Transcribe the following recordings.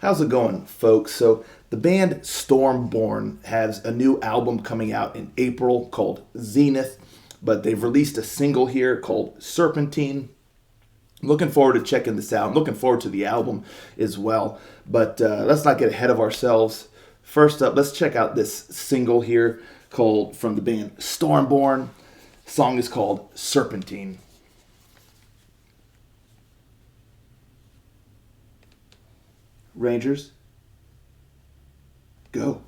How's it going, folks? So, the band Stormborn has a new album coming out in April called Zenith, but they've released a single here called Serpentine. Looking forward to checking this out. I'm looking forward to the album as well, but let's not get ahead of ourselves. First up, let's check out this single here called from the band Stormborn. The song is called Serpentine. Rangers, go.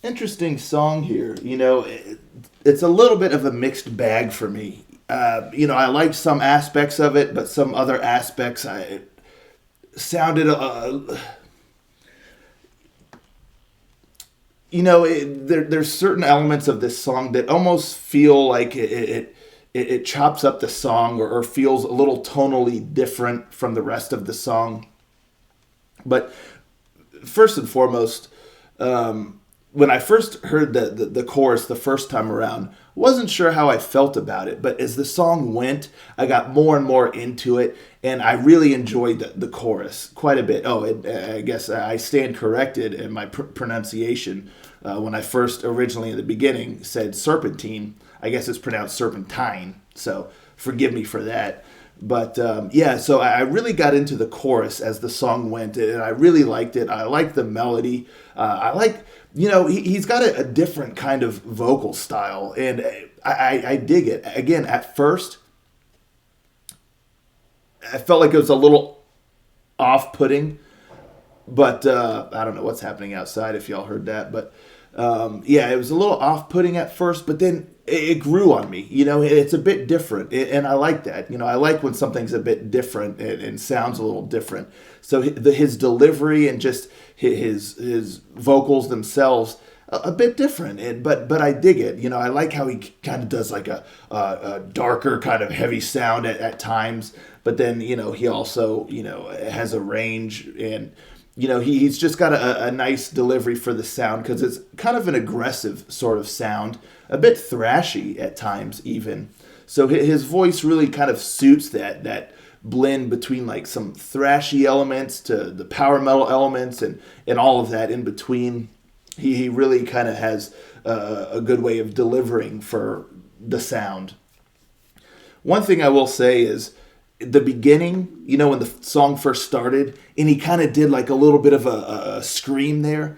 Interesting song here. It's a little bit of a mixed bag for me. I like some aspects of it, but some other aspects it sounded. There's certain elements of this song that almost feel like it chops up the song or feels a little tonally different from the rest of the song. But first and foremost, when I first heard the chorus the first time around, wasn't sure how I felt about it. But as the song went, I got more and more into it, and I really enjoyed the chorus quite a bit. Oh, I guess I stand corrected in my pronunciation. When I first originally in the beginning said Serpentine, I guess it's pronounced Serpentine. So forgive me for that. But yeah, so I really got into the chorus as the song went, and I really liked it. I liked the melody. I like, he's got a different kind of vocal style, and I dig it. Again, at first, I felt like it was a little off-putting, but I don't know what's happening outside if y'all heard that. But yeah, it was a little off-putting at first, but then it grew on me. It's a bit different, and I like that. I like when something's a bit different and sounds a little different. So his delivery and just his vocals themselves a bit different, but I dig it. I like how he kind of does like a darker kind of heavy sound at times, but then he also has a range, and he's just got a nice delivery for the sound, because it's kind of an aggressive sort of sound, a bit thrashy at times even. So his voice really kind of suits that blend between like some thrashy elements to the power metal elements and all of that in between. He really kind of has a good way of delivering for the sound. One thing I will say is the beginning, when the song first started, and he kind of did like a little bit of a scream there.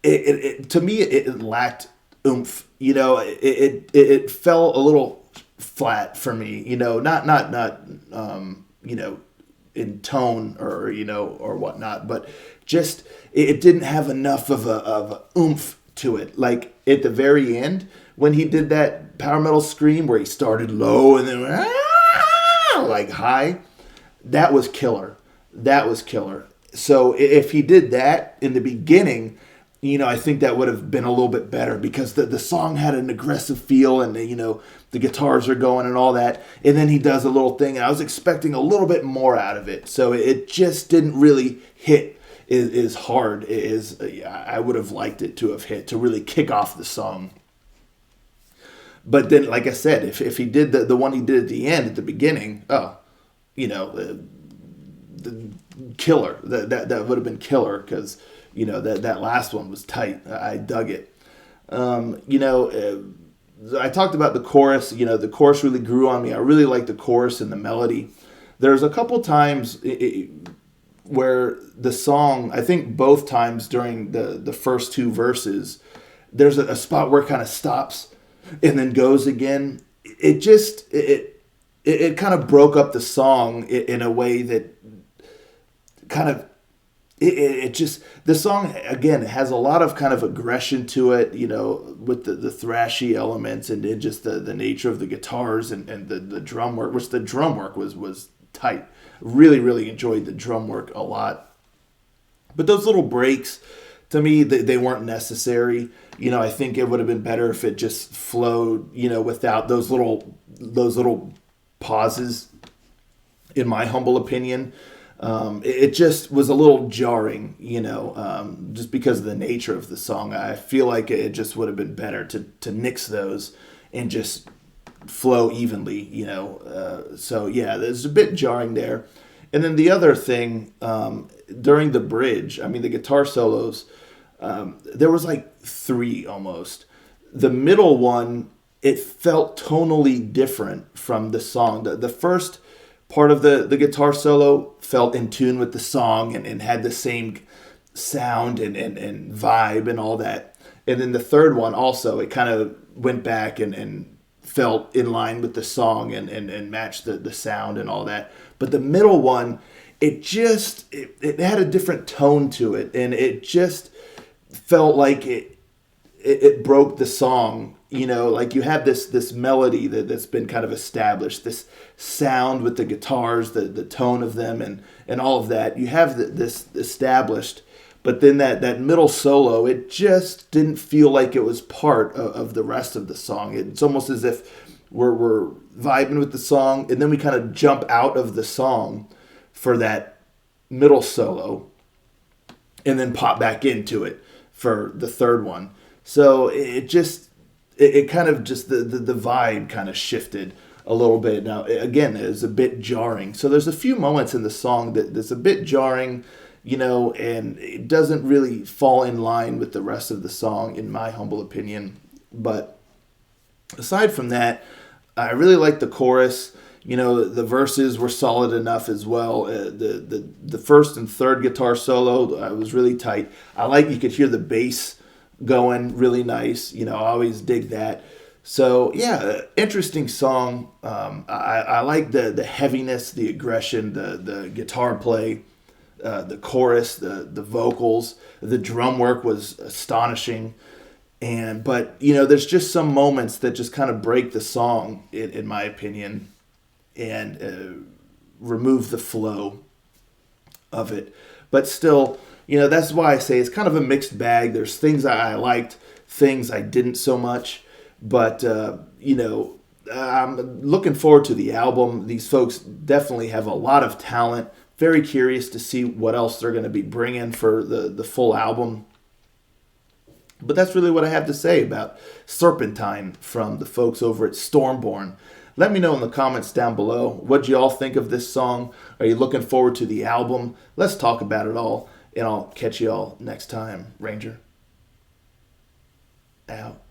To me, it lacked oomph. It fell a little flat for me. Not in tone or whatnot, but just it didn't have enough of a oomph to it. Like at the very end, when he did that power metal scream where he started low and then like high, that was killer. So if he did that in the beginning, I think that would have been a little bit better, because the song had an aggressive feel, and the guitars are going and all that, and then he does a little thing, and I was expecting a little bit more out of it, so it just didn't really hit as hard as I would have liked it to have hit, to really kick off the song. But then, like I said, if he did the one he did at the end, at the beginning, the killer. That would have been killer, because that last one was tight. I dug it. I talked about the chorus. The chorus really grew on me. I really liked the chorus and the melody. There's a couple times where the song, I think both times during the first two verses, there's a spot where it kind of stops and then goes again. It kind of broke up the song in a way that kind of the song again has a lot of kind of aggression to it, with the thrashy elements and just the nature of the guitars and the drum work, which the drum work was tight. Really, really enjoyed the drum work a lot. But those little breaks, to me, they weren't necessary. I think it would have been better if it just flowed, without those little pauses, in my humble opinion. It just was a little jarring, just because of the nature of the song. I feel like it just would have been better to nix those and just flow evenly, So yeah, there's a bit jarring there. And then the other thing, during the bridge, the guitar solos, there was like 3 almost. The middle one, it felt tonally different from the song. The first part of the guitar solo felt in tune with the song and had the same sound and vibe and all that. And then the third one also, it kind of went back and felt in line with the song and matched the sound and all that. But the middle one, it had a different tone to it, and it just felt like it broke the song. Like you have this melody that's been kind of established, this sound with the guitars, the tone of them and all of that. You have this established, but then that middle solo, it just didn't feel like it was part of the rest of the song. It's almost as if we're vibing with the song, and then we kind of jump out of the song for that middle solo, and then pop back into it for the third one. So it kind of just the vibe kind of shifted a little bit. Now again, it was a bit jarring. So there's a few moments in the song that's a bit jarring, and it doesn't really fall in line with the rest of the song, in my humble opinion. But aside from that, I really like the chorus. The verses were solid enough as well. The first and third guitar solo was really tight. You could hear the bass going really nice. I always dig that. So yeah, interesting song. I like the heaviness, the aggression, the guitar play, the chorus, the vocals, the drum work was astonishing. But there's just some moments that just kind of break the song, in my opinion, and remove the flow of it. But still, that's why I say it's kind of a mixed bag. There's things I liked, things I didn't so much. But, I'm looking forward to the album. These folks definitely have a lot of talent. Very curious to see what else they're going to be bringing for the full album. But that's really what I have to say about Serpentine from the folks over at Stormborn. Let me know in the comments down below. What you all think of this song? Are you looking forward to the album? Let's talk about it all. And I'll catch you all next time. Ranger out.